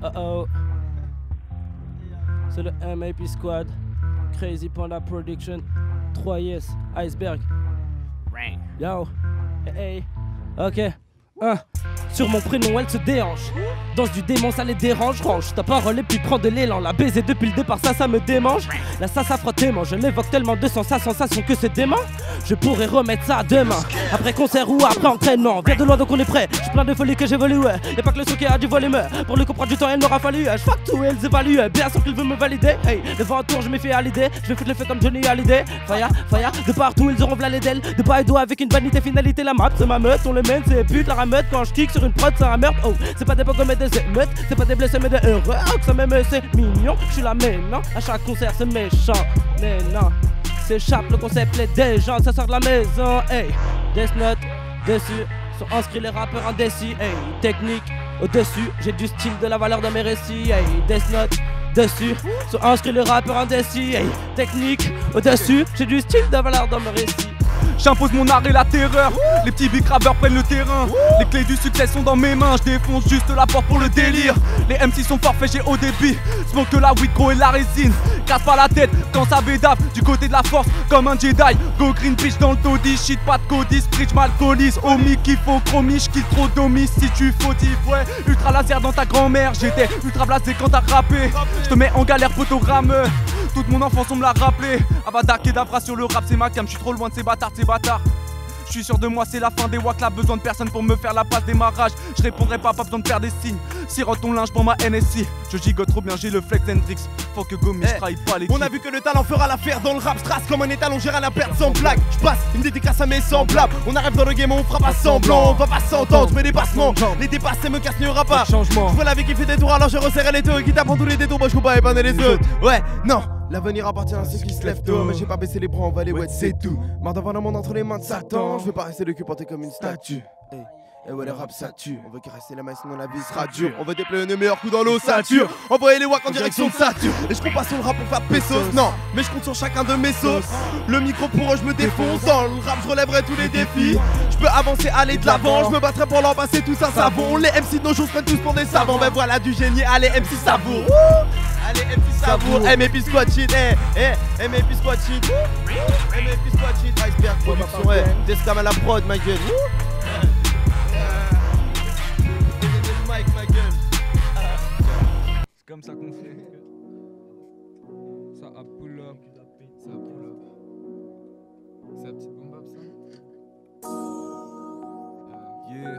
Oh. C'est le MAP Squad. Crazy Panda Production. 3 Yes. Iceberg. Yo. Hey. Ok. Sur mon prénom, elle se déhanche. Danse du démon, ça les dérange. Range ta parole et puis prends de l'élan. La baiser depuis le départ, ça me démange. Là, ça frotte tellement. Je l'évoque tellement de sensation que c'est dément. Je pourrais remettre ça demain. Après concert ou après entraînement. Viens de loin donc on est prêt. J'suis plein de folie que j'évolue. Y'a pas que le son qui a du volume. Pour le comprendre du temps, il m'aura fallu. J'fuck tout et elles évaluent. Bien sûr qu'il veut me valider. Hey, devant un tour, je m'y fais à l'idée. Je vais foutre le feu comme Johnny Hallyday. Fire. De partout, ils auront v'là les d'elles. De bas et dos avec une vanité, finalité. La map, c'est ma meute. On les mène, c'est pute, la rameute. Quand je kick sur une prod, c'est un meurtre. Oh, c'est pas des pogs mais des émeutes. C'est pas des blessés mais des heureux. Oh, que ça m'aime, c'est mignon. J'suis là, mais non. À chaque concert, c'est méchant. Mais non. S'échappe, le concept les des gens, ça sort de la maison. Hey, Death Note, dessus sont inscrits les rappeurs indécis. Hey, technique au-dessus, j'ai du style, de la valeur de mes récits. Hey, Death Note, dessus sont inscrits les rappeurs indécis. Hey, technique au-dessus, j'ai du style, de la valeur dans mes récits. J'impose mon art et la terreur. Les petits big rappeurs prennent le terrain. Les clés du succès sont dans mes mains. Je défonce juste la porte pour le délire. Les MC sont forfaits, j'ai haut débit. Smoke de la weed, gros et la résine. Casse pas la tête quand ça bédave. Du côté de la force, comme un Jedi. Go green bitch dans le taudis. Shit, pas de codis. Bridge m'alcoolise. Omi qu'il faut chromie. J'kill trop d'omis. Si tu fautif, ouais. Ultra laser dans ta grand-mère. J'étais ultra blasé quand t'as rappé. Je te mets en galère, potogramme. Toute mon enfance on me l'a rappelé. Avada Kedavra sur le rap c'est ma cam. J'suis trop loin de ces bâtards, Je suis sûr de moi c'est la fin des wacks. Là besoin de personne pour me faire la passe démarrage. Je répondrai pas besoin de faire des signes. Sirote ton linge pour ma NSI. Je gigote trop bien, j'ai le flex Hendrix. Faut que Gomi j'trahis pas l'équipe. On a vu que le talent fera l'affaire dans le rap. Strass comme un étalon, gère à la perte sans blague. J'passe une dédicace à mes semblables. On arrive dans le game, on fera pas semblant. On va pas s'entendre, mais dépassements. Les dépassés me cassent, n'y aura pas changement. J'vois la vie qui fait des tours, alors je resserre les deux. Qui t'apprend tous les détours, moi j'coupe pas épargner les autres. Ouais, non. L'avenir appartient à ceux qui se lèvent tôt. Mais j'ai pas baissé les bras, on va les wet, c'est tout. Marre d'avoir le monde entre les mains de Satan. Je veux pas rester le cul porté comme une statue. Et ouais, le rap ça tue. On veut caresser la main, sinon la vie sera dure. On veut déployer nos meilleurs coups dans l'ossature. Envoyer les wacks en direction de Saturne. Et je compte pas sur le rap pour faire pesos. Non, mais je compte sur chacun de mes sauces. Le micro pour eux, je me défonce. Dans le rap, je relèverai tous les défis. Je peux avancer, aller de l'avant. Je me battrai pour leur passer tout ça savon. Les MC de nos jours se prennent tous pour des savants. Ben voilà du génie, allez MC savoure. Allez MC savoure, MAP Squad shit, MAP Squad shit, MAP Squad shit, Iceberg Production, Descam à la prod, ma gueule. C'est comme ça qu'on fait. Ça a pull up. Ça a pull up. C'est la petite bombe ça. Yeah.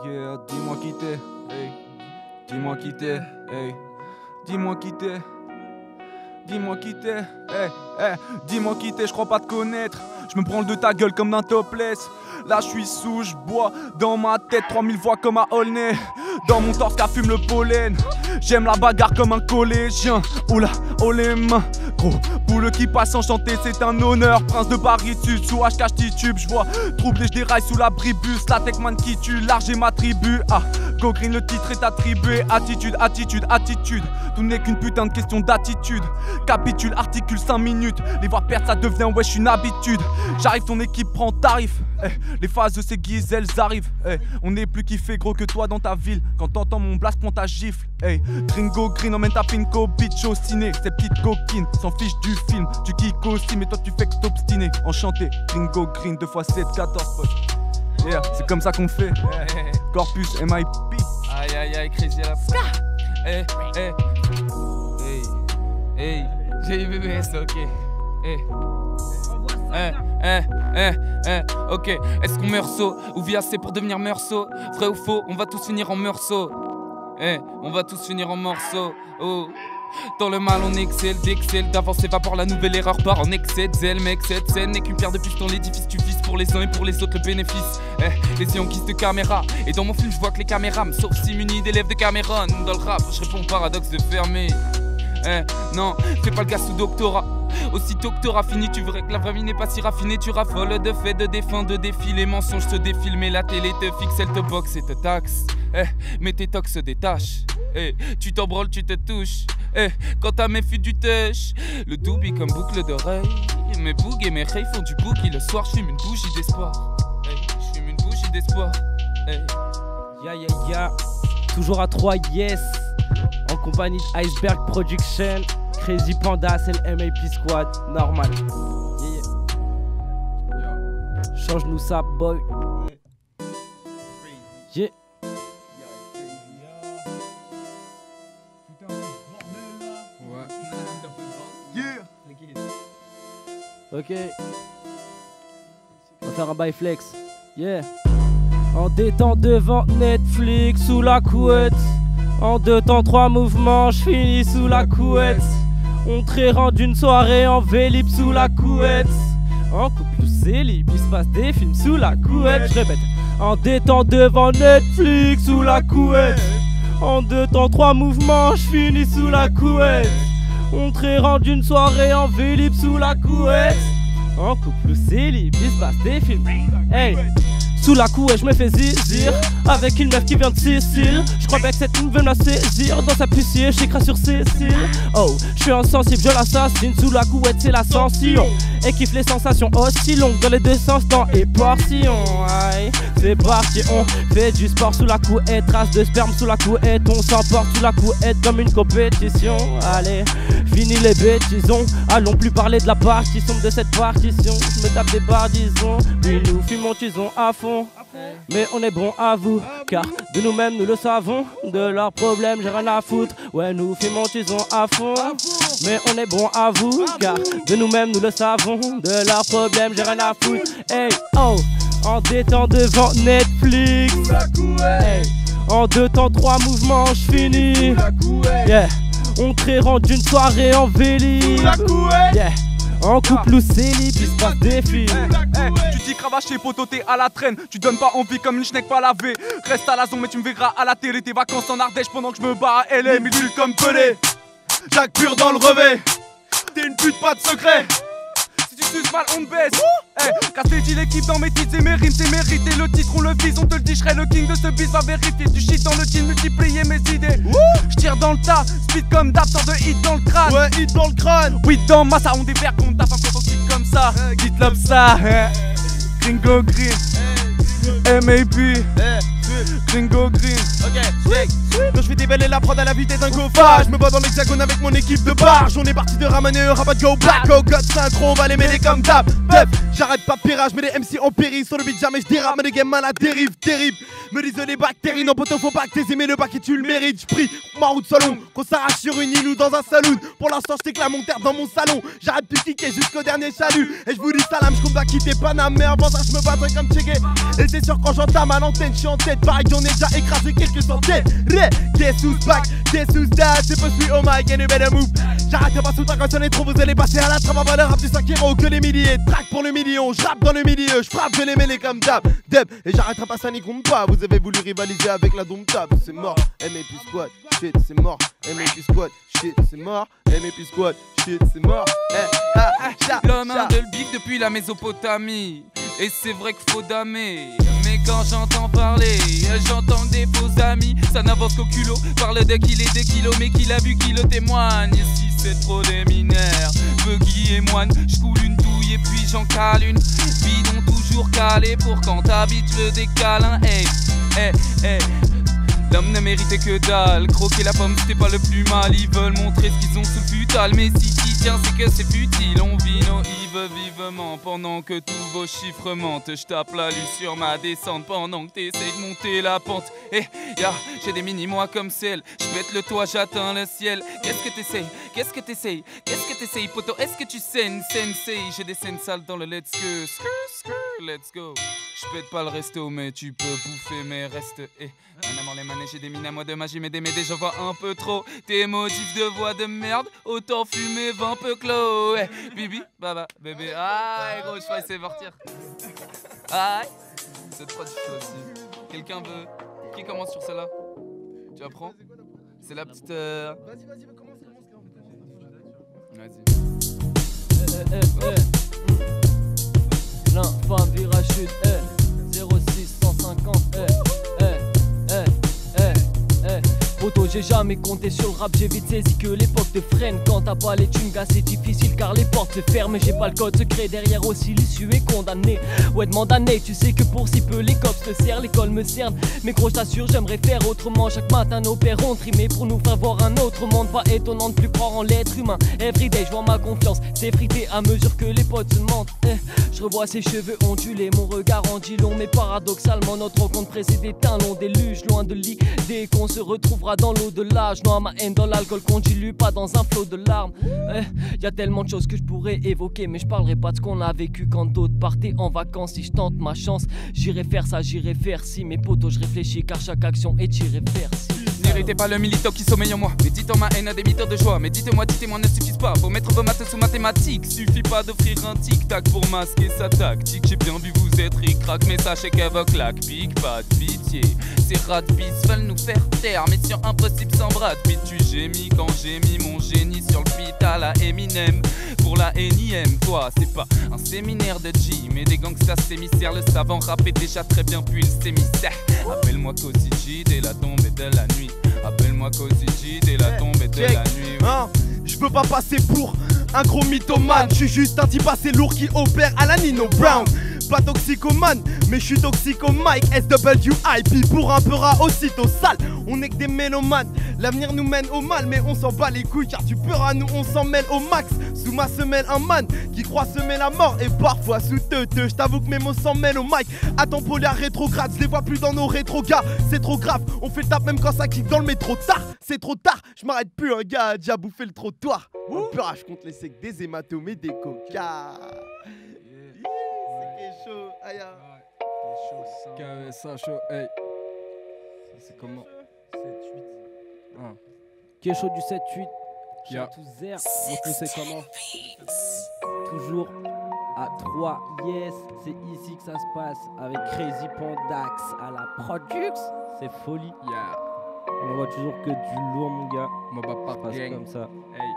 Yeah, dis-moi qui t'es, hey. Dis-moi qui t'es, hey. Dis-moi qui t'es. Dis-moi qui t'es, dis-moi qui t'es, je crois pas te connaître. Je me branle de ta gueule comme d'un topless. Là je suis sous, je bois dans ma tête 3000 voix comme à Aulnay. Dans mon torse qu'a fume le pollen. J'aime la bagarre comme un collégien. Oula, oh les mains. Gros, poule qui passe enchanté, c'est un honneur. Prince de Paris Sud, sous HK titube. Je vois troublé, je déraille sous l'abribus. La techman qui tue, large et ma tribu. Ah, Go Green, le titre est attribué. Attitude, attitude, attitude. Tout n'est qu'une putain de question d'attitude. Capitule, articule 5 minutes. Les voir perdre ça devient wesh une habitude. J'arrive, ton équipe prend tarif. Les phases de ces guises, elles arrivent. On n'est plus kiffé gros que toi dans ta ville. Quand t'entends mon blast, prends ta gifle. Gringo Green, emmène ta pinko, bitch au ciné. Ces petites coquines s'en fichent du film. Tu kicks aussi, mais toi tu fais que t'obstiner. Enchanté, Gringo Green, 2 x 7, 14 potes. Yeah, c'est comme ça qu'on fait. Corpus, MIP. Aïe aïe aïe, crazy à la j'ai BBS, ok. Ok, est-ce qu'on meursaut ou via c'est pour devenir meursaut? Vrai ou faux, on va tous finir en meursaut. On va tous finir en morceaux. Oh. Dans le mal on excelle, d'excel, d'avancer va par la nouvelle erreur part en excès de zèle, mec cette scène n'est qu'une pierre de plus dans l'édifice, tu vises pour les uns et pour les autres le bénéfice. Les yeux en guise de caméra, et dans mon film je vois que les caméras me sauf si munis d'élèves de Cameron. Dans le rap je réponds paradoxe de fermé. Non, fais pas le gars sous doctorat. Aussitôt que t'auras fini, tu verrais que la vraie vie n'est pas si raffinée. Tu raffoles de faits, de défunts, de défis. Les mensonges se défilent, mais la télé te fixe, elle te boxe et te taxe. Mais tes tocs se détachent. Tu t'embroles, tu te touches. Quand ta méfie du touch, le doubi comme boucle d'oreille. Mes bougs et mes rays font du boogie. Le soir, je fume une bougie d'espoir. Je fume une bougie d'espoir. Hey. Ya. Toujours à 3, yes. En compagnie d'Iceberg Production, Crazy Panda, c'est le MAP Squad, normal. Yeah. Change-nous ça, boy. Yeah. Ok. On va faire un bail flex. Yeah. En détente devant Netflix sous la couette. En 2 temps 3 mouvements, j'finis sous la couette. On trérend d'une soirée en vélib sous la couette. En couple ou célib, il se passe des films sous la couette. Je répète. En détente devant Netflix sous la couette. En 2 temps 3 mouvements, j'finis sous la couette. On trérend d'une soirée en vélib sous la couette. En couple ou célib, il se passe des films. Hey. Sous la couette, je me fais zizir avec une meuf qui vient de Sicile. Je crois bien que cette ligne veut me la saisir. Dans sa pucier, j'écrase sur Cécile. Oh, je suis insensible, je l'assassine. Sous la couette, c'est l'ascension. Et kiffe les sensations aussi longues dans les 2 sens, temps et portion. Aïe, c'est parti, on fait du sport sous la couette. Trace de sperme sous la couette. On s'emporte sous la couette comme une compétition. Allez, fini les bêtisons. Allons plus parler de la partition de cette partition. Je me tape des barres, disons. Puis nous fumons, tisons à fond. Mais on est bon à vous, car de nous-mêmes nous le savons. De leurs problèmes j'ai rien à foutre. Ouais, nous fumons, tisons à fond. Mais on est bon à vous, car de nous-mêmes nous le savons. De leurs problèmes j'ai rien à foutre. Hey, oh, en détente devant Netflix. Hey, en 2 temps 3 mouvements j'finis. Yeah, on trérend d'une soirée en vélib. Yeah. En couple ou célib, il se passe des films. Tu dis cravaché, poteau, t'es à la traîne. Tu donnes pas envie comme une schneck pas lavée. Reste à la zone, mais tu me verras à la télé. Tes vacances en Ardèche pendant que je me bats à LA. Mille comme Pelé, Jacques pur dans le revêt. T'es une pute, pas de secret. Si tu suces mal, on te baisse. Casse les dit l'équipe dans mes titres et mes rimes, c'est mérité. Le titre, on le vise, on te le dit, je serai le king de ce bis. Va vérifier, du shit dans le jean, multiplier mes idées. Je tire dans le tas, speed comme d'hab, sort de hit dans le crâne. Ouais, hit dans le crâne. Oui, dans massa, on déverse, on tape un peu ton shit comme ça. Dites love ça. Gringo Green, MAP, Gringo Green. Ok, quand je vais déballer la prod à la vitesse d'un gofa. Je me bats dans l'hexagone avec mon équipe de barge. On est parti de ramener un rabat go back. Oh god, synchro, on va les mêler comme d'hab. J'arrête pas de pirage, mais les MC en péril. Sur le beat jamais je dérape, mais les gamins à la dérive, terrible. Me disent les bactéries, non poteau faut pas que t'aies aimé le bac et tu le mérites. J'prie ma route salon, qu'on s'arrache sur une île ou dans un saloon. Pour l'instant j't'éclame mon terre dans mon salon. J'arrête de cliquer jusqu'au dernier salut. Et je vous dis salam, j'compte pas quitter Paname. Mais avant ça j'me battrai comme Tchégué. Et c'est sûr quand j'entame à l'antenne, j'suis en tête. Pareil j'en ai déjà écrasé quelques centaines. Guess who's back, guess who's that. C'est pas celui oh my god, you better move. J'arrête pas sous ta quand on est trop, vous allez passer à la trappe avant le rap du 5 héros. Que les milliers, track pour le million. J'rappe dans le milieu, j'frappe, je les mêler comme d'hab. Deb, et j'arrêterai pas ça n'y compte pas. Vous avez voulu rivaliser avec la domptable, c'est mort. MAP Squad, shit, c'est mort. MAP Squad, shit, c'est mort. MAP Squad, shit, c'est mort. L'homme a de le bif depuis la Mésopotamie. Et c'est vrai qu'il faut damer. Mais quand j'entends parler, j'entends des faux amis. Ça n'avance qu'au culot, parle de qu'il est des kilos. Mais qu'il a vu, qui le témoigne. Et si c'est trop des mineurs, Buggy et moine, j'coule une douille et puis j'en cale une. Bidon toujours calé pour quand t'habites, je veux des câlins. Hey, hey, hey. L'homme ne méritait que dalle. Croquer la pomme c'était pas le plus mal. Ils veulent montrer ce qu'ils ont sous le futal. Mais si t'y tiens c'est que c'est futile. On vit nos Yves vivement pendant que tous vos chiffres mentent. Je tape la lue sur ma descente pendant que t'essayes de monter la pente. Eh j'ai des mini-mois comme celle. Je pète le toit, j'atteins le ciel. Qu'est-ce que t'essayes? Qu'est-ce que t'essayes? Qu'est-ce que t'essayes poto? Est-ce que tu saignes? Sensei, j'ai des scènes sales dans le let's go. Let's go. Je pète pas le resto mais tu peux bouffer mes restes. Un amour les manèges, j'ai des mines à moi de magie, mais des médés j'en vois un peu trop. Tes motifs de voix de merde, autant fumer 20 peu clos. Bibi, baba, bébé, aïe gros, je vais essayer de partir. Aïe, cette prod je fais aussi. Quelqu'un veut, qui commence sur celle-là? Tu apprends? C'est la petite Vas-y, commence. Vas-y. L'enfant virage chute, 06 150, Poto, J'ai jamais compté sur le rap, j'ai vite saisi que l'époque te freine. Quand t'as pas les thunes, gars, c'est difficile car les portes se ferment. J'ai pas le code secret derrière aussi, l'issue est condamnée. Ouais, demande à Nate, tu sais que pour si peu les cops te serrent, l'école me cerne. Mais gros, je t'assure, j'aimerais faire autrement. Chaque matin, nos pères ont trimé pour nous faire voir un autre monde. Pas étonnant de plus croire en l'être humain. Everyday, je vois ma confiance s'effriter à mesure que les potes se mentent. Je revois ses cheveux ondulés, mon regard en dit long. Mais paradoxalement, notre rencontre précédait un long déluge. Loin de l'idée qu'on se retrouvera dans l'au-delà. Je noie ma haine dans l'alcool qu'on dilue, pas dans un flot de larmes. Y a tellement de choses que je pourrais évoquer, mais je parlerai pas de ce qu'on a vécu quand d'autres partaient en vacances. Si je tente ma chance, j'irai faire ça, j'irai faire si. Mes potos, je réfléchis car chaque action est irréversible. N'héritez pas le milito qui sommeille en moi. Méditant ma haine à des mythes de joie. Mais dites-moi, dites-moi ne suffisent pas pour mettre vos maths sous mathématiques. Suffit pas d'offrir un tic-tac pour masquer sa tactique. J'ai bien vu vous être ric-rac, mais sachez qu'avec claque pique pas de pitié. Ces rats de bis veulent nous faire taire, mission impossible sans Brad Pitt. Tu gémis quand j'ai mis mon génie sur le beat à la Eminem. Pour la énième, toi, c'est pas un séminaire de G, mais des gangsters s'émissaires. Le savant rap est déjà très bien, puis il s'émissaire. Appelle-moi Cozy G dès la tombée de la nuit. Appelle-moi Cozy G dès la tombée de la nuit. Hein, je veux pas passer pour un gros mythomane. Je suis juste un type assez lourd qui opère à la Nino Brown. Pas toxicomane, mais je suis toxico Mike SWIP pour un peu rat aussitôt sale. On est que des mélomanes, l'avenir nous mène au mal, mais on s'en bat les couilles car du peur à nous on s'en mêle au max. Sous ma semelle un man qui croit semer la mort et parfois sous teuteux. Je t'avoue que mes mots s'en mêlent au mic. Attends Polar rétrograde, je les vois plus dans nos rétrogars. C'est trop grave, on fait le tap même quand ça kick dans le métro tard. C'est trop tard, je m'arrête plus, un gars a déjà bouffé le trottoir. En peur, je compte les secs des hématomes et des coca. C'est chaud, aïe. KSA chaud, hey. C'est comment? 7-8. Kécho du 7-8. Yeah. Tout zer. Donc tu sais comment? Toujours à 3. Yes, c'est ici que ça se passe avec Crazy Pandax à la Produx. C'est folie. Yeah. On voit toujours que du lourd, mon gars. Moba Ça Park passe Gang. comme ça. Hey.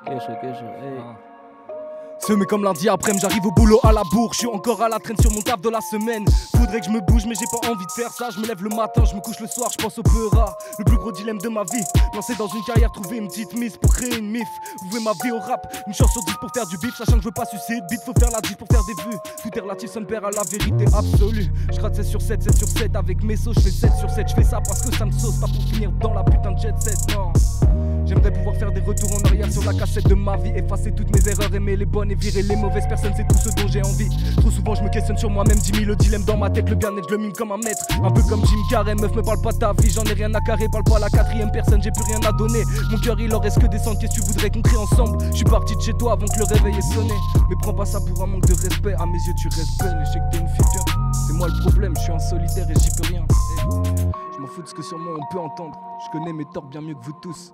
Kécho, hey. Semé comme lundi après-midi, j'arrive au boulot à la bourre. Je suis encore à la traîne sur mon taf de la semaine. Faudrait que je me bouge, mais j'ai pas envie de faire ça. Je me lève le matin, je me couche le soir, je pense au peu rare. Le plus gros dilemme de ma vie, lancer dans une carrière, trouver une petite miss pour créer une mif. Vouer ma vie au rap, une chance sur 10 pour faire du bif. Sachant que je veux pas sucer de bite, faut faire la diff pour faire des vues. Tout est relatif, ça me perd à la vérité absolue. Je gratte 7 sur 7, 7 sur 7 avec mes sauts. Je fais 7 sur 7, je fais ça parce que ça me sauce. Pas pour finir dans la putain de jet set, non. J'aimerais pouvoir faire des retours en arrière sur la cassette de ma vie. Effacer toutes mes erreurs, aimer les bonnes et virer les mauvaises personnes, c'est tout ce dont j'ai envie. Trop souvent je me questionne sur moi-même, 10 000 le dilemme dans ma tête. Le bien-être je le mime comme un maître, un peu comme Jim Carrey. Meuf me parle pas de ta vie, j'en ai rien à carrer. Parle pas à la quatrième personne, j'ai plus rien à donner. Mon cœur il en reste que des cendres, qu'est-ce que tu voudrais qu'on crée ensemble? Je suis parti de chez toi avant que le réveil ait sonné. Mais prends pas ça pour un manque de respect, à mes yeux tu restes belle. Et je sais que t'es une fille bien, c'est moi le problème, je suis un solitaire et j'y peux rien. Je m'en fous de ce que sur moi on peut entendre, je connais mes torts bien mieux que vous tous.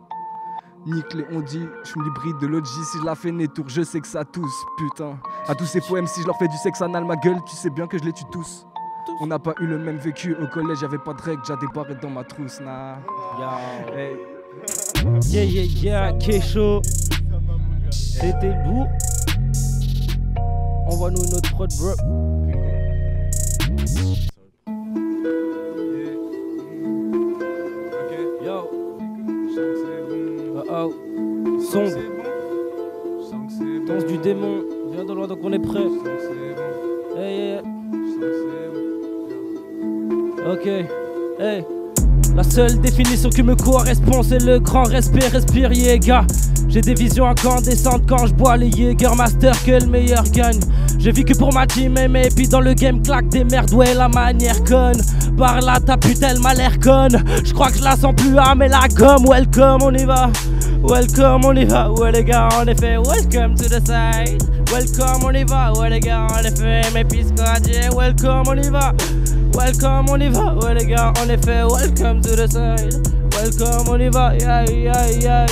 Nique les on dit, je suis l'hybride de l'OG. Si je la fais Nétour, je sais que ça tousse, putain. À tous ces poèmes, si je leur fais du sexe anal, ma gueule, tu sais bien que je les tue tous. On n'a pas eu le même vécu, au collège y'avais pas de règles, j'ai débarré dans ma trousse, nah. Hey. Yeah, Kécho. C'était lourd. Envoie-nous une autre prod, bro. Yo. Oh. Sombre. Danse du démon. Viens de loin, donc on est prêt. Hey. Ok. Hey. La seule définition qui me correspond, c'est le grand respect. Respire, Yéga. J'ai des visions incandescentes quand je bois les Jägermaster, que le meilleur gagne. J'ai vécu pour ma team, mais puis dans le game claque des merdes, ouais la manière conne. Par là ta pute elle m'a l'air conne. Je crois que je la sens plus, ah mais la gomme. Welcome on y va, welcome on y va. Ouais les gars en effet, welcome to the side. Welcome on y va, ouais les gars en effet. Mes piscadiers, welcome on y va. Welcome on y va, ouais les gars en effet. Welcome to the side. Welcome on y va, yeah.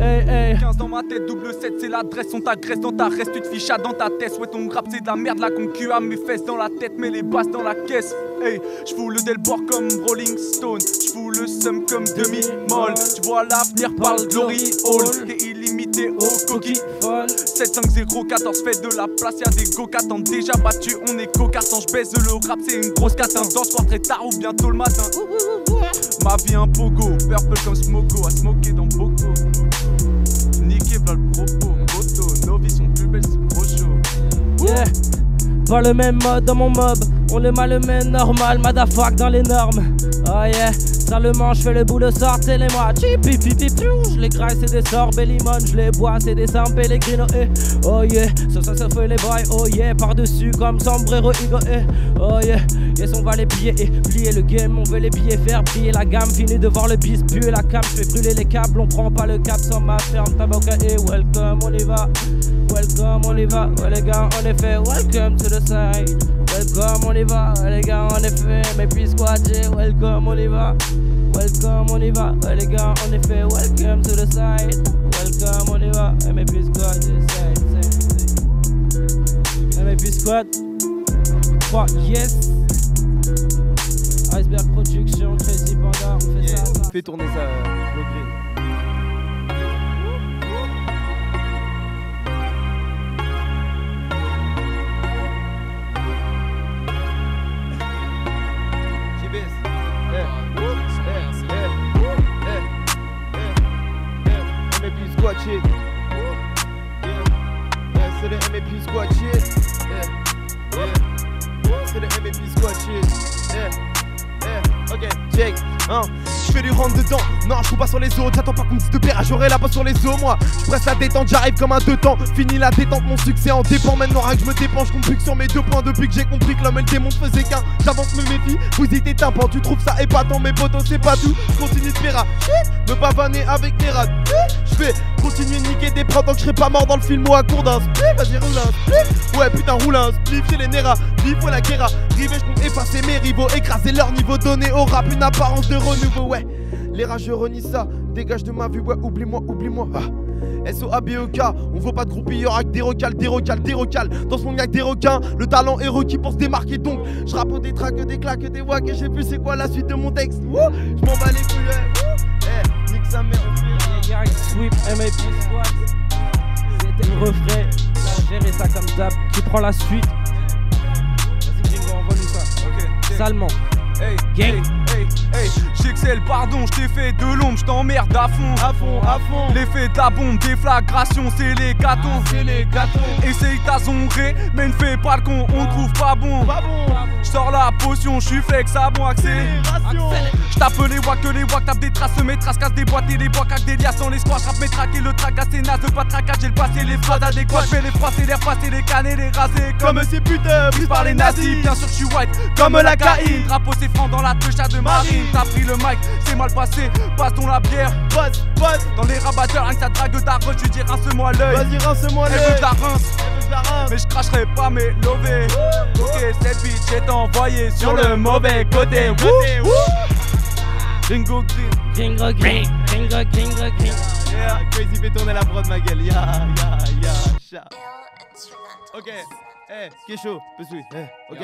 Hey. 15 dans ma tête, double 7 c'est l'adresse, on t'agresse dans ta reste, tu te fiches dans ta tête. Ouais ton rap c'est de la merde, la concu à mes fesses dans la tête, mais les basses dans la caisse. Hey, j'fous le Delbord comme Rolling Stone, j'fous le Sum comme demi-molle. Tu vois l'avenir par le Glory Hall, t'es illimité au coquille folle. 7-5-0, 14 fait de la place, y'a des go qu'attendent déjà battu, on est cocartant, j'baise le rap c'est une grosse cata. Danse soir très tard ou bientôt le matin. Ma vie un pogo, purple comme Smoko, à smoker dans Boko. Niqué v'là le propos, moto, nos vies sont plus belles, c'est trop chaud. Yeah. Pas le même mode dans mon mob, on le malmène normal, motherfuck dans les normes. Oh yeah, salement je fais le boulot, sortez-les-moi. Je les graille, c'est des sorbets limon, je les bois, c'est des San Pellegrino. Oh yeah, ça fait les boys, oh yeah, par-dessus comme sombrero Igo. Oh yeah, yes on va les piller et plier le game, on veut les billets, faire briller la gamme. Fini de voir le bis, puer la cam, je fais brûler les câbles, on prend pas le cap sans ma ferme, tabac et welcome, on y va. Welcome, on y va, ouais les gars, en effet, welcome to the side. Welcome, on y va, ouais les gars, en effet, mes puis squattés, welcome, on y va. Welcome, on y va, ouais les gars, en effet, welcome to the side. Welcome, on y va, mes puis squattés, mes puis squat. 3, yes. Iceberg Production, Crazy Panda, on fait ça. Fais tourner ça, le green. Squad shit. Yeah, c'est le MAP squad shit. C'est le MAP squad shit. Ok, check. Je fais du rentre dedans, non je joue pas sur les autres. J'attends pas qu'on me dise de père, j'aurai la passe sur les os. Moi, je presse la détente, j'arrive comme un deux temps. Fini la détente, mon succès en dépend. Maintenant que je me dépense, je compte plus que sur mes 2 points. Depuis que j'ai compris que l'homme et le démon faisait qu'un. J'avance, me méfie, vous y t'es tympans. Tu trouves ça épatant, mes potos c'est pas tout. Je continue de faire me pavaner avec mes rats. Je vais continuer de niquer des prods tant que je serai pas mort dans le film ou à court d'un spliff. Vas-y roule un spliff. Ouais putain roule un spliff chez les Nera. Vive la guerre, rivé je compte effacer mes rivaux. Écraser leur niveau, donner au rap une apparence de renouveau. Ouais, les rageux renient ça, dégage de ma vue, ouais, oublie-moi, oublie-moi. S-O-A-B-E-K, on vaut pas de groupie, y'aura que des recals. Dans ce monde y'a que des requins, le talent est requis pour se démarquer. Donc, je rappe des tracks, des claques, des wacks. Et je sais plus c'est quoi la suite de mon texte. Je m'en bats les couilles, nique sa mère, on fait. Yeah, sweep, MAP squad. C'était le refrain, on a géré ça comme d'hab. Qui prend la suite? Vas-y, Jingo, envoie-lui ça. Ok, salement. Hey, gang. Hey, j'excelle, pardon, je t'ai fait de l'ombre, je t'emmerde à fond. À fond. L'effet de la bombe, déflagration, c'est les gâtons. Essaye t'azonrer, mais ne fais pas le con, on trouve pas bon. J'sors la potion, j'suis flex, à bon accélération. J'tape les wacks, tape des traces, mes traces, casse des boîtes et les bois, cac des liasses dans les squash, rappe mes tracks et le track assez naze, pas de traquage, j'ai le passé, les phrases adéquates, j'fais les froisser, les repasser, les canner, les raser. Comme ces putains, pris par les nazis, bien sûr j'suis white, comme la caïne. Drapeau c'est franc dans la touche de marine. T'as pris le mic, c'est mal passé, passe-ton la bière. Passe. Dans les rabatteurs, rien que ça drague ta roche, tu dis rince-moi l'œil. Vas-y rince-moi l'œil. Elle veut de la rince, mais je cracherai pas mes lovés. Ok, cette bitch est envoyée sur le mauvais côté. Gringo green. Yeah, Crazy fait tourner la prod ma gueule. Ya, chat. Ok, qui est chaud, peux suivre. Ok,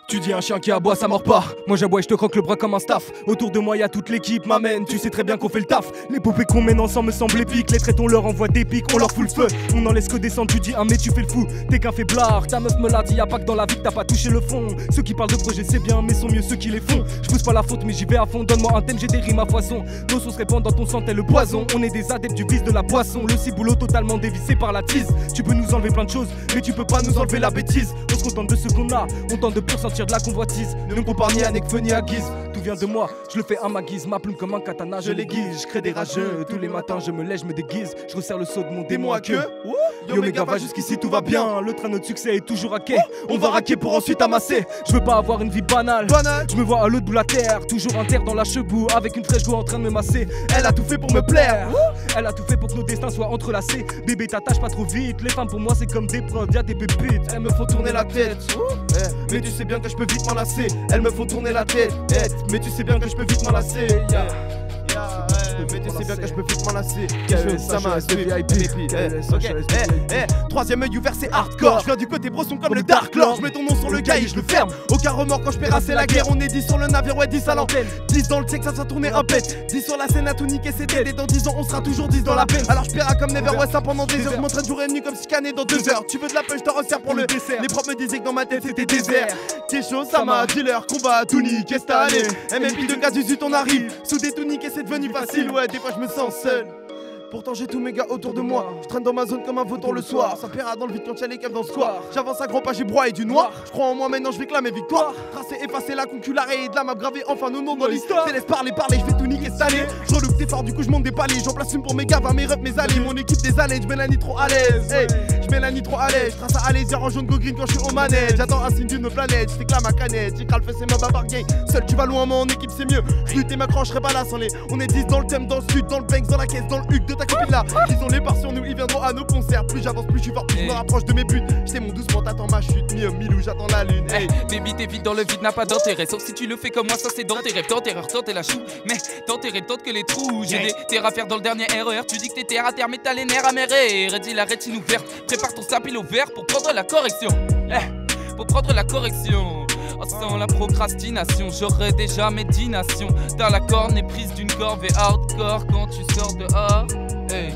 Tu dis un chien qui aboie, ça mord pas. Moi j'aboie et je te croque le bras comme un staff. Autour de moi y'a toute l'équipe, m'amène. Tu sais très bien qu'on fait le taf. Les poupées qu'on mène ensemble me semblent épiques. Les traits on leur envoie des pics, on leur fout le feu. On en laisse que descendre, tu dis un mais tu fais le fou. T'es qu'un faiblard, ta meuf me l'a dit. Y'a pas que dans la vie que t'as pas touché le fond. Ceux qui parlent de projet c'est bien, mais sont mieux ceux qui les font. Je pousse pas la faute mais j'y vais à fond. Donne-moi un thème, j'ai des rimes à foison. Nos sons se répandent dans ton sang tel le poison. On est des adeptes du vice de la boisson. Le ciboulot totalement dévissé par la tise. Tu peux nous enlever plein de choses, mais tu peux pas nous enlever la bêtise. On se contente de ce qu'on a, on tente de pur sentir de la convoitise. Ne me compare ni à Nekfeu ni à Guise. Tout vient de moi, je le fais à ma guise. Ma plume comme un katana, je l'aiguise. Je crée des rageux, tous les matins je me lève, je me déguise. Je resserre le saut de mon démon à queue. Yo méga va jusqu'ici tout va bien. Le train de notre succès est toujours à quai. On va raquer pour ensuite amasser. Je veux pas avoir une vie banale. Je me vois à l'autre bout de la terre, toujours inter dans la chebout, avec une fraîche go en train de me masser. Elle a tout fait pour me plaire. Elle a tout fait pour que nos destins soient entrelacés. Bébé t'attache pas trop vite. Les femmes pour moi c'est comme des prods, y'a des pépites. Elles me font tourner la tête. Mais tu sais bien que je peux vite m'enlacer. Elles me font tourner la tête. Mais tu sais bien que je peux vite m'enlacer. Mais tu sais bien que je peux vite m'en lasser. Quelque chose, ça m'a VIP. Ok, troisième œil ouvert, c'est hardcore. Je viens du côté brosson comme le Dark Lord. Je mets ton nom sur le gars et je le ferme. Aucun remords quand je perds c'est la guerre. On est 10 sur le navire, ouais 10 à l'antenne. 10 dans le check, ça va tourner un pet. 10 sur la scène à tout niquer, c'est dead. Et dans 10 ans, on sera toujours 10 dans la peine. Alors je paierai comme Never, ouais ça pendant des heures. Je m'entraîne jour et nuit comme si canné dans 2 heures. Tu veux de la pêche, je te resserre pour le dessert. Les profs me disaient que dans ma tête c'était désert. Quelque chose, ça m'a dealer, combat, tout niquer cette année. MLP de gaz du on arrive. Sous des tout niquer, c'est devenu facile. Ouais, des fois je me sens seul. Pourtant j'ai tous mes gars autour de moi. Je traîne dans ma zone comme un vautour le soir. Ça paiera dans le vide quand y'a les caves dans le square. J'avance à grands pas, j'ai broyé du noir. Je crois en moi maintenant, je vais clamer victoire. Tracer, effacer la concularée et de la map gravé enfin nos noms dans l'histoire. Je laisse parler, je vais tout niquer cette année. Je relook tes forts, du coup je monte des paliers. J'en place une pour mes gars, mes refs, mes alliés. Mon équipe des années, je mets la nitro à l'aise. Hey, je mets la nitro à l'aise. Je trace à l'aise, en jaune go green quand je suis aux manettes. J'attends un signe d'une planète, je réclame ma canette. J'ai fait c'est ma babargue. Seul tu vas loin, mais en équipe c'est mieux. Je lutte et ma cranche, je serai pas là sans les. On est 10 dans le thème, dans le sud, dans le banks, dans la caisse, dans le huc de ta copine là. Ils ont les parts sur nous, ils viendront à nos concerts. Plus j'avance, plus je suis fort, plus je me rapproche de mes buts. J'sais mon doucement, t'attends ma chute. Milou, j'attends la lune. Hey. Baby, t'es vite dans le vide, n'a pas d'intérêt. Sauf si tu le fais comme moi, ça c'est dans tes rêves. Dans tes erreurs, tente et la chou. Mais dans tes rêves, tente que les trous. J'ai des terres à faire dans le dernier RER. Tu dis que t'es terre à terre, mais t'as les nerfs amérés. Redis la rétine ouverte. Prépare ton sapil au vert pour prendre la correction. Pour prendre la correction. Sans la procrastination, j'aurais déjà mes 10 nations. Dans la corne et prise d'une corvée hardcore quand tu sors dehors. Hey.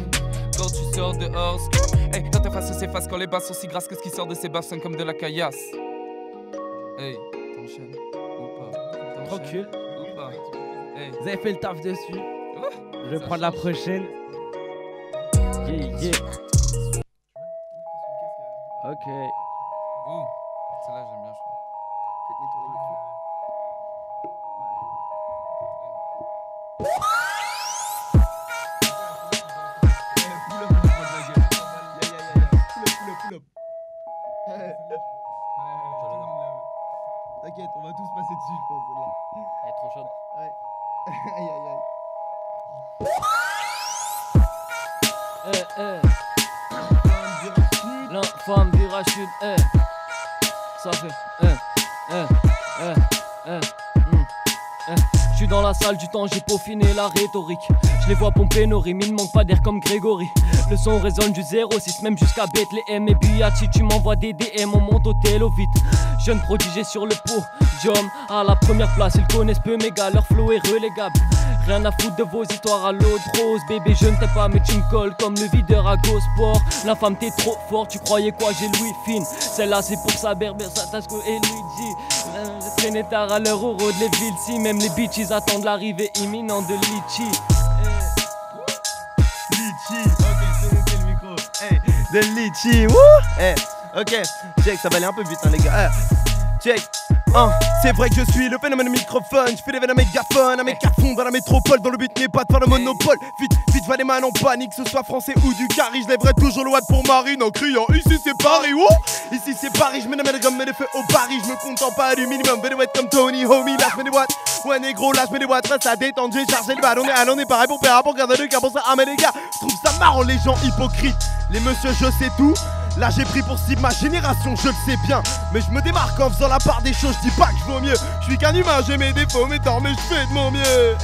Quand tu sors dehors, hey, dans ta face s'efface quand les basses sont si grasses que ce qui sort de ces baffes sonne comme de la caillasse. Hey, t'enchaînes ou pas? Tranquille. Ou pas? Hey. Vous avez fait le taf dessus. Je vais prendre la prochaine. Yeah. Ok. Ouh, celle-là j'aime bien, je crois. T'inquiète, on va tous passer dessus, je pense. Celle-là. Elle est trop chaude. Ouais. L'enfant du Rachid, ça fait Je suis dans la salle du temps, j'ai peaufiné la rhétorique. Je les vois pomper nos rimes, il ne manque pas d'air comme Grégory. Le son résonne du 06 même jusqu'à Bethléem et Biachi. Tu m'envoies des DM, on monte au télo vite. Jeune prodigé sur le podium, à la première place, ils connaissent peu mes gars, leur flow est relégable. Rien à foutre de vos histoires à l'eau de rose. Bébé je ne t'aime pas mais tu me colles comme le videur à Gosport. L'infâme t'es trop fort, tu croyais quoi, j'ai Louis Fine. Celle-là c'est pour sa berbère, ça Tasco et Luigi. J'ai traîné tard à l'heure au road, les villes si même les bitches attendent l'arrivée imminente de Litchi. Litchi, ok, c'est monté le micro. Hey, de Litchi, wouh. Hey, ok, check, ça va aller un peu vite hein les gars. Check. C'est vrai que je suis le phénomène microphone. Je fais des veines à mégaphone, à mes cartons dans la métropole. Dans le but n'est pas de faire le monopole. Vite, je vais les mains en panique, que ce soit français ou du cari. Je lèverai toujours le watt pour Marine en criant ici c'est Paris, wouh. Ici c'est Paris, je mets les comme mets les feux au Paris. Je me contente pas du minimum, vais comme Tony, homie. Là je mets des boîtes, ouais négro, là je mets des boîtes. Reste à détendre, j'ai chargé le bal. On est pareil pour faire pour garder le car pour ça. Ah mais les gars, je trouve ça marrant les gens hypocrites. Les messieurs je sais tout. Là j'ai pris pour cible ma génération, je le sais bien. Mais je me démarque en faisant la part des choses, je dis pas que je vaux mieux. Je suis qu'un humain, j'ai mes défauts, mes torts, mais je fais de mon mieux.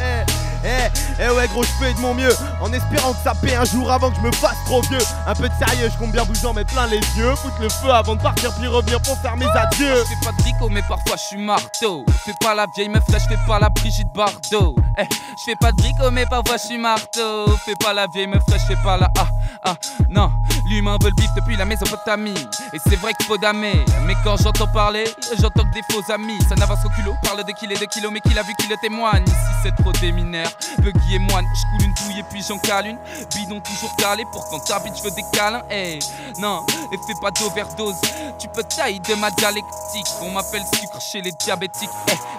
Ouais gros, je fais de mon mieux. En espérant que ça paie un jour avant que je me fasse trop vieux. Un peu de sérieux, je compte bien vous en mettre plein les yeux. Foutre le feu avant de partir puis revenir pour faire mes adieux. Je fais pas de brico mais parfois je suis marteau. Fais pas la vieille meuf là, je fais pas la Brigitte Bardot. Je fais pas de brico mais parfois je suis marteau. Fais pas la vieille meuf là, je fais pas la non, l'humain veut le vivre depuis la Mésopotamie. Et c'est vrai qu'il faut damer. Mais quand j'entends parler, j'entends que des faux amis. Ça n'avance qu'au culot, parle de kilos. Mais qui l'a vu, qui le témoigne. Ici c'est trop des mineurs, Buggy et moine. Je coule une douille et puis j'en cale une. Bidon toujours calé pour quand ta bitch veut des câlins. Non, et fais pas d'overdose. Tu peux tailler de ma dialectique. On m'appelle sucre chez les diabétiques.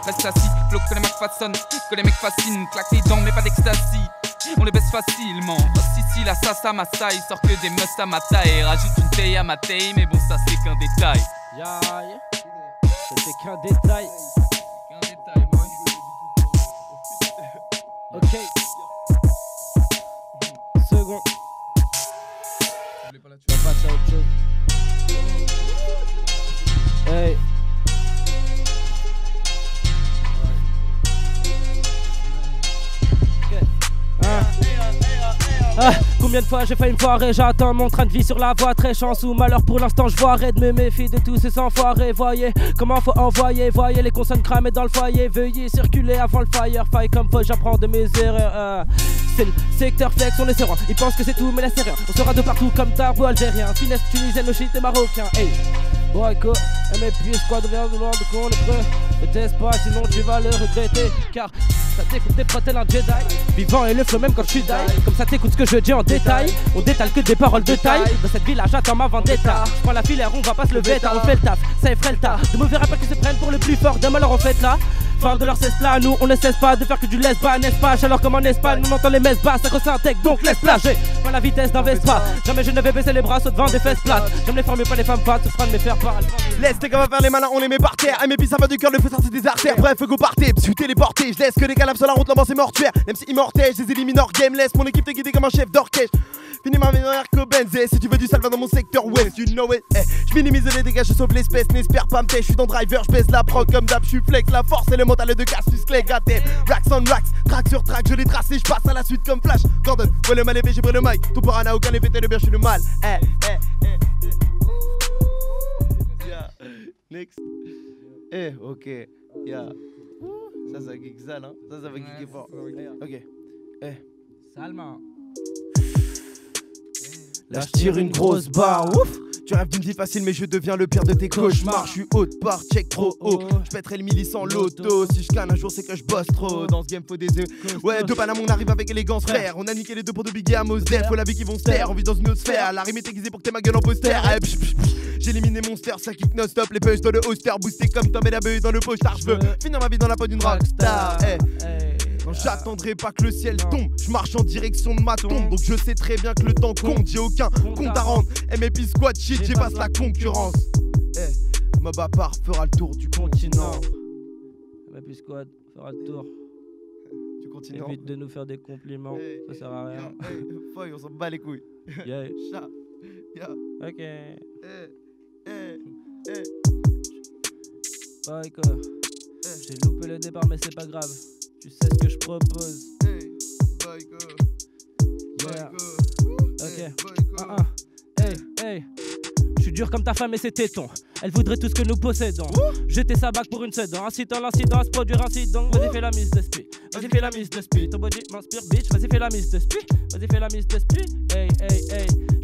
Reste assis, bloc que les mecs façonnent, que les mecs fascinent. Claque les dents mais pas d'ecstasy. On les baisse facilement. Si la sasa massa, il sort que des meufs à ma taille. Rajoute une taille à ma taille, mais bon, ça c'est qu'un détail. C'était qu'un détail. Ok. Second. On va passer à autre chose. Hey. Ok. fois j'ai failli me foirer, j'attends mon train de vie sur la voie, très chance ou malheur pour l'instant je vois arrête me méfie de tous ces enfoirés. Voyez comment faut envoyer, voyez les consonnes cramées dans le foyer. Veuillez circuler avant le fire, faille comme faut, j'apprends de mes erreurs. C'est le secteur flex, on est serein, ils pensent que c'est tout mais là c'est rien. On sera de partout comme Tarbo algérien, finesse tunisienne, le shit est marocain. Hey, boycott, MLP, squad rien de loin de qu'on est prêt. Ne teste pas sinon tu vas le regretter, car ça t'écoute des potes tel un Jedi. Vivant et le flow même quand je suis die. Comme ça t'écoutes ce que je dis en détail. On détale que des paroles de taille. Dans cette ville là j'attends ma vendetta. Je prends la filaire, on va pas se lever tard. On fait le taf, ça effraie le tas. De mauvais rappeurs qui se prennent pour le plus fort. Demain alors on fait là. Fin de leur cesse là, nous on ne cesse pas de faire que du laisse-pas, n'est-ce pas? Alors comme en Espagne, on entend les messes basses, ça cause un tech, donc laisse plager. Pas la vitesse d'un Vespa, jamais je ne vais baisser les bras, saut devant des fesses plates. J'aime les formes, pas les femmes fat, ce sera de me faire part. Laisse les gars faire les malins, on les met par terre. Et puis ça va du cœur, le feu sortir des artères. Bref, go partez, psu téléporté. Je laisse que les calabres sur la route, l'ambiance est mortuaire. Même si immortel, je les élimine hors game. Laisse mon équipe te guider comme un chef d'orchestre. Finis ma vie dans Benz, si tu veux du salva dans mon secteur ouest, you know it. Je minimise les dégâts, je sauve l'espèce, n'espère pas me taire. Je suis dans driver, je baisse la prog comme d'hab, je suis flex. La force et le mental de casse, tu clé, gâté. Racks on racks, track sur track, je les trace et je passe à la suite comme Flash. Gordon, ouais le mal est fait, j'ai pris le mic. Ton pora n'a aucun effet, t'es le bien, je suis le mal. Yeah, next. Ok, yeah. Ça geek sale, hein. Ça va geeker fort. Ok. Salement. Là je tire une grosse barre, ouf. Tu rêves d'une vie facile mais je deviens le pire de tes cauchemars. Je suis haute part, check trop haut. Je pèterai le milli sans loto. Si je canne un jour c'est que je bosse trop. Dans ce game faut des œufs. Ouais, de Panama on arrive avec élégance frère. On a niqué les deux pour de Biggie à Mos Def. Faut la vie qui vont se taire, on vit dans une autre sphère. La rime est aiguisée pour que t'aies ma gueule en poster. J'ai éliminé Monster, ça kick non-stop. Les punch dans le hoster, boosté comme Tom et la beuh dans le poster. Je veux finir ma vie dans la peau d'une rockstar. Non, j'attendrai pas que le ciel tombe, je marche en direction de ma tombe. Donc je sais très bien que le temps compte, j'ai aucun compte à rendre. MLP squad shit, j'efface la concurrence. Mob à part fera le tour du continent. MLP squad fera le tour du continent. Évite de nous faire des compliments, ça sert à rien. Foy, on s'en bat les couilles. Yeah. Chat. Yeah. Ok. Hey. J'ai loupé le départ mais c'est pas grave. Tu sais ce que je propose. Yeah. Ok. Hey. Je suis dur comme ta femme et ses tétons. Elle voudrait tout ce que nous possédons. Jeter sa bague pour une sedan. Incitant l'incident à se produire incident. Vas-y fais la mise de spi. Vas-y fais la mise de spi. Ton body m'inspire bitch. Vas-y fais la mise de spi. Vas-y fais la mise de spi. Hey.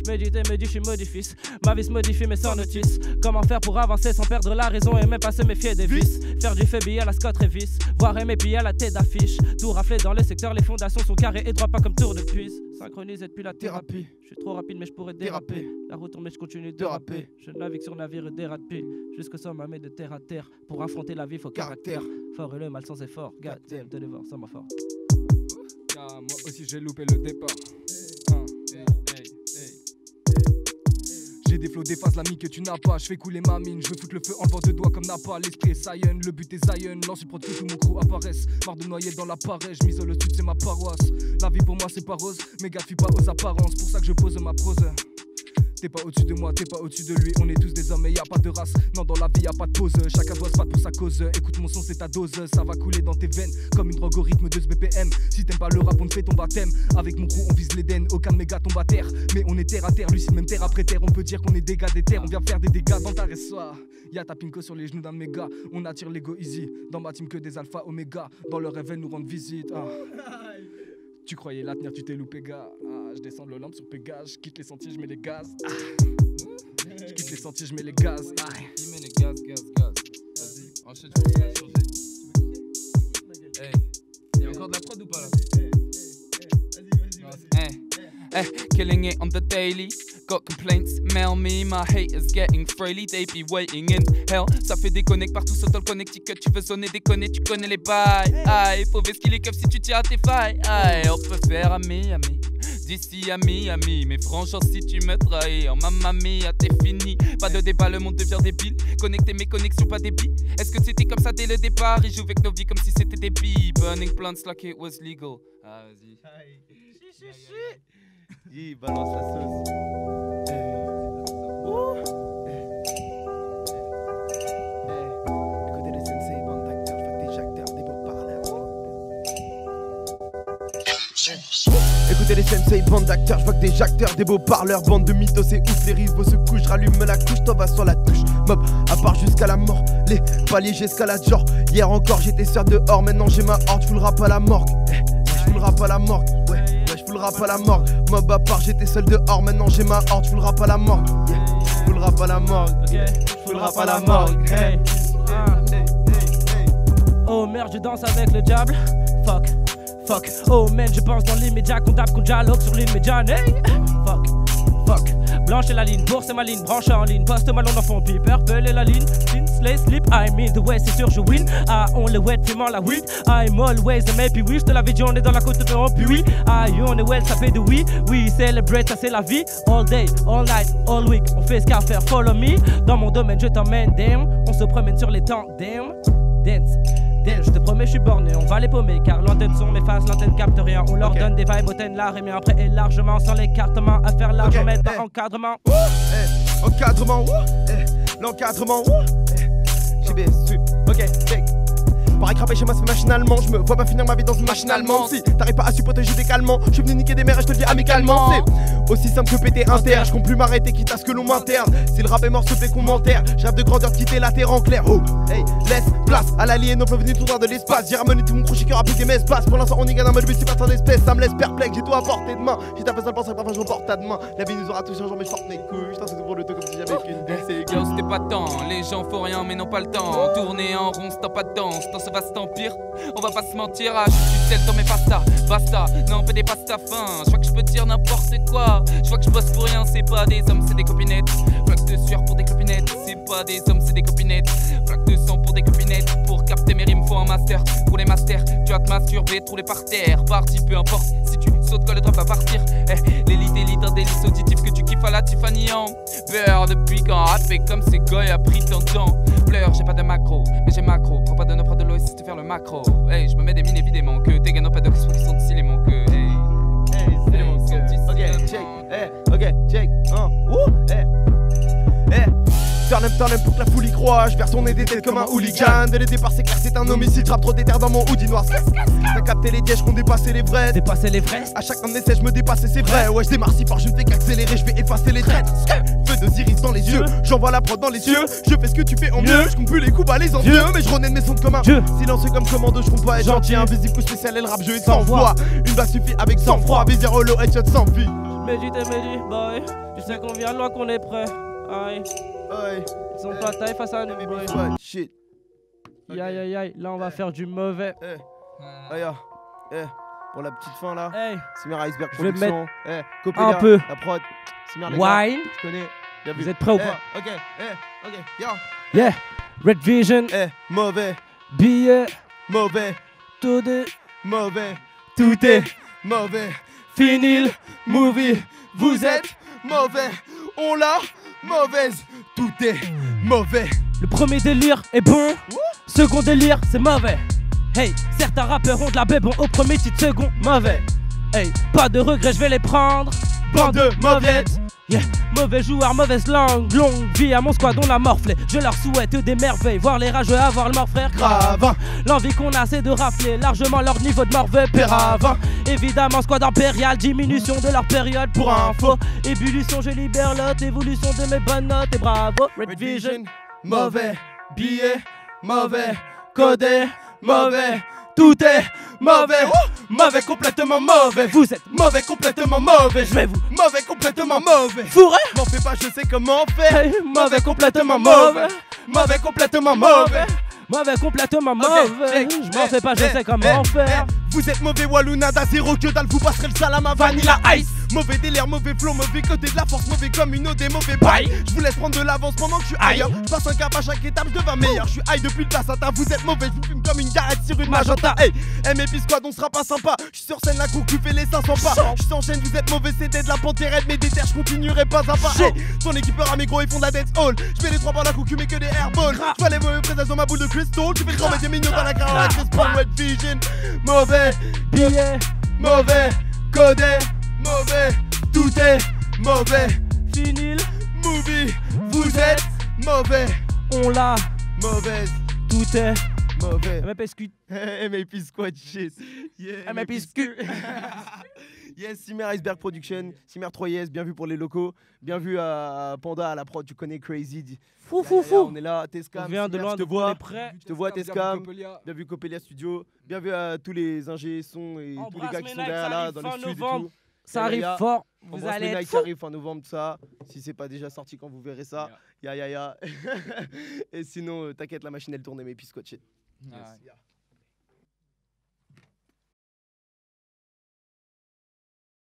Je médite et me dis je suis modifie. Ma vie se modifie mais sans notice. Comment faire pour avancer sans perdre la raison et même pas se méfier des vices. Faire du fait à la Scott Revis. Voir MLP à la tête d'affiche. Tout raflé dans le secteur, les fondations sont carrées et droit pas comme tour de puise. Synchronisé depuis la thérapie. Je suis trop rapide mais je pourrais déraper. La route tourne mais je continue de rapper. Je navigue sur navire et dérape. Jusque sommet de terre à terre. Pour affronter la vie faut caractère. Fort et le mal sans effort. God damn, te dévore sans ma force. Moi aussi j'ai loupé le départ. J'ai des flots, des phases, l'ami que tu n'as pas. Je fais couler ma mine, je veux foutre le feu en vent de doigts comme Napa. L'esprit est Saiyan, le but est Zion. Lance une prod que tout mon crew apparaisse. Marre de noyer dans la paresse, je m'isole au sud, c'est ma paroisse. La vie pour moi c'est pas rose, mes gars fuis pas aux apparences. Pour ça que je pose ma prose. T'es pas au-dessus de moi, t'es pas au-dessus de lui. On est tous des hommes et y a pas de race. Non, dans la vie y a pas de pause. Chacun doit se battre pour sa cause. Écoute mon son, c'est ta dose. Ça va couler dans tes veines comme une drogue au rythme de ce BPM. Si t'aimes pas le rap, on te fait ton baptême. Avec mon crew, on vise l'Éden. Aucun de mes gars tombe à terre. Mais on est terre à terre, lucide, même terre après terre. On peut dire qu'on est des gars des terres. On vient faire des dégâts dans ta ressoir. Y'a ta pinko sur les genoux d'un méga. On attire l'ego easy. Dans ma team que des alpha oméga. Dans leur rêve, nous rendre visite. Tu croyais la tenir, tu t'es loupé, gars. Je descends de l'Olympe sur Pégase. Je quitte les sentiers, je mets les gaz. Je quitte les sentiers, je mets les gaz. Il met les gaz. Vas-y, enchaîne, je vais changer. Y'a encore de la prod ou pas là? Killing it on the daily. Got complaints, mail me. My haters getting fraily. They be waiting in hell. Ça fait déconnect partout, saute dans le connecticut. Tu veux sonner, déconner, tu connais les bails. Aïe, faut vesquiller les keufs si tu tiens à tes failles. Aïe, on peut faire ami. D'ici à Miami, mais franchement si tu me trahis, oh mamma mia t'es fini. Pas de débat, le monde devient débile. Connecter mes connexions, pas des billes. Est-ce que c'était comme ça dès le départ? Ils jouent avec nos vies comme si c'était des billes. Burning plants like it was legal. Ah vas-y. Dis, balance la sauce. Écoutez les sensei, bande d'acteurs, je fais des acteurs, des beaux parleurs. Écoutez fais les sensei, bande d'acteurs, je vois que des acteurs, des beaux parleurs, bande de mythos et ouf, les rivaux se couchent, rallume la couche, t'en vas sur la touche. Mob, à part jusqu'à la mort, les paliers j'escalade genre. Hier encore j'étais seul dehors, maintenant j'ai ma horde, j'fous le rap à la morgue. J'fous le rap à la morgue, ouais, j'fous le rap à la morgue. Mob à part j'étais seul dehors, maintenant j'ai ma horde, j'fous le rap à la morgue. J'fous le rap à la morgue, j'fous le rap à la morgue. Hey. Oh merde, je danse avec le diable. Fuck. Oh man, je pense dans l'immédiat, qu'on tape, qu'on dialogue sur l'immédiat. Hey. Fuck. Blanche et la ligne, bourse et ma ligne, branche en ligne, poste malone en fond, puis purple et la ligne. Sin, slay, slip, I'm in the way, c'est sûr je win. Ah, on le wet, fais-moi la weed. I'm always the maybe oui, je te l'avais dit, on est dans la côte de Péron, puis oui. Ah, on est well, ça fait de oui. Oui, celebrate, ça c'est la vie. All day, all night, all week, on fait ce qu'à faire, follow me. Dans mon domaine, je t'emmène, damn. On se promène sur les temps, damn. Dance. Je te promets, je suis borné, on va les paumer. Car l'antenne son m'efface, l'antenne capte rien. On leur donne des vibes, hautaine l'art et mais après est largement sans l'écartement. À faire l'argent, mettre dans encadrement. Encadrement, l'encadrement, j'ai bien su. Ok, check. Pareil craper chez moi c'est machinalement. Je me vois pas finir ma vie dans une machine allemande. Si t'arrives pas à supporter j'ai des calmants. Je suis venu niquer des mères et je te le dis amicalement. C'est aussi simple que péter un terre. Je compte plus m'arrêter quitte à ce que l'on m'interne. Si le rap est mort se fait qu'on m'enterre. Je rêve de grandeur de quitter la terre en clair. Oh, hey, laisse place à l'alien. On peut venir tout droit de l'espace. J'ai ramené tout mon crochet cœur à plus des messes passes. Pour l'instant on y gagne un mode but, c'est pas sans espèce. Ça me laisse perplexe, j'ai tout à portée de main. J'ai tapé ça le pensée, parfois je reporte à demain. La vie nous aura touché un jour mais je porte mes couilles. Je t'en pour le dos comme si j'avais qu'une vie. Yo, c'était pas tant, les gens font rien mais n'ont pas le temps. Tourner en rond, c'est pas de danse, dans ce vaste empire. On va pas se mentir, ah, je suis seul dans mes pastas. Basta, non, on fait des pastas fins. Je vois que je peux dire n'importe quoi. Je vois que je bosse pour rien, c'est pas des hommes, c'est des copinettes. Flaque de sueur pour des copinettes. C'est pas des hommes, c'est des copinettes. Flaque de sang pour des copinettes. Pour capter mes rimes, faut un master. Pour les masters, tu vas te masturber, trouler par terre. Parti, peu importe, si tu sautes quand le drop va partir. L'élite, un délice auditif que tu kiffes à la Tiffany en beurre depuis quand rapper comme ces goy a pris tant de temps. Pleur, j'ai pas de macro, mais j'ai macro. Prends pas de nos prends de l'OS, te faire le macro. Hey, je me mets des mines évidemment que tes gars n'ont pas de qui sont ici les manques. Hey, c'est les manques. Ok, check. Ok, check. Turn up pour que la foule y croit. Je vais retourner des têtes comme un hooligan. Dès le départ c'est clair c'est un homicide. Trappe trop d'éther dans mon hoodie noir. T'as capté les dièges qu'on dépassait les vrais. Dépasser les vrais. À chaque essai je me dépassais c'est vrai. Ouais je démarre si fort je ne fais qu'accélérer. Je vais effacer les traîtres. Feu d'Osiris dans les yeux. J'envoie la prod dans les cieux. Je fais ce que tu fais en mieux. Je compte plus les coups bas les envieux. Mais je renais de mes sons comme un silencieux comme commando. Je compte pas être gentil. Invisible coup spécial et le rap jeu est sans voix. Une basse suffit avec sang froid. Baiser holo headshot sans vie. Médite boy. Tu sais qu'on vient loin qu'on est prêt. Aïe. Ils sont pas taille face à nous, boy. Shit. Aïe, là on va faire du mauvais. Pour la petite fin là. Simir Iceberg je vais Production. mettre un peu. La prod. Simir les Wine. gars. Je connais. Bien vu. Vous êtes prêts ou pas? Ok, yo. Yeah. Red Vision. Mauvais. Billet. Mauvais. Tout est Mauvais. Tout est Mauvais. Finil. Movie. Vous êtes mauvais. On l'a mauvaise. Tout est mauvais. Le premier délire est bon. Second délire c'est mauvais. Hey, certains rappeurs ont de la bébon au premier titre, second mauvais. Hey, pas de regrets, je vais les prendre. Bande de mauviettes. Yeah, mauvais joueur, mauvaise langue, longue vie à mon squad, on l'a morflé. Je leur souhaite des merveilles, voir les rageux avoir le mort frère grave. L'envie qu'on a c'est de rafler largement leur niveau de morveux péravant. Évidemment squad impérial, diminution de leur période pour info. Ébullition, je libère l'autre, évolution de mes bonnes notes et bravo. Red Vision, mauvais. Billet, mauvais. Codé, mauvais. Tout est mauvais. Mauvais, complètement mauvais. Vous êtes mauvais, complètement mauvais. Je vais vous mauvais, complètement mauvais. Fourré. M'en fais pas, je sais comment faire. Hey, mauvais, complètement mauvais. Mauvais, complètement mauvais. Mauvais, complètement mauvais. Je m'en fais pas, je sais comment faire. Vous êtes mauvais, Walunada, zéro que dalle, vous passerez le salam à Vanilla Ice. Mauvais délire, mauvais flow, mauvais côté de la force, mauvais comme une des mauvais bails. Je vous laisse prendre de l'avance pendant que je suis ailleurs. Je passe un cap à chaque étape, je deviens meilleur. Je suis high depuis le placenta, vous êtes mauvais, je vous fume comme une garette sur une magenta. Hey, MP Squad, on sera pas sympa. Je suis sur scène, la cour, tu fais les 500 pas. Je s'enchaîne, vous êtes mauvais, c'était de la panthère, mais des terres, je continuerai pas à pas. Hey, ton équipeur à mes gros, ils font de la dance hall. Je fais les 3 par la coucou, mais que des airballs. Je fais les mauvais présents dans ma boule de crystal. Tu fais le grand, mais t'es mignon dans la carotte, Red Vision, mauvais. Billet, mauvais, codé, mauvais, tout est mauvais. Finil, movie, vous êtes mauvais. On l'a mauvaise, tout est mauvais. MPSQ. MAP Squad shit. Yeah, MAP Squad. Yes, Simer Iceberg Production, Simer 3S, bien vu pour les locaux. Bien vu à Panda à la prod, tu connais Crazy. Fou. On est là, Tescam. On vient de Simer, loin, je te de vois. est prêt. Je te vois, Tescam. Coppelia. Bien vu Coppelia Studio. Bien vu à tous les ingés sons et tous les gars qui sont Menaik, derrière ça là arrive dans fin les studios et novembre. tout. Ça arrive Ya. fort. On Vous va allez être Nike fous. arrive fin novembre, tout ça. Si c'est pas déjà sorti quand vous verrez ça. Ya. Et sinon, t'inquiète, la machine elle tourne, mais puis scotché. Ouais.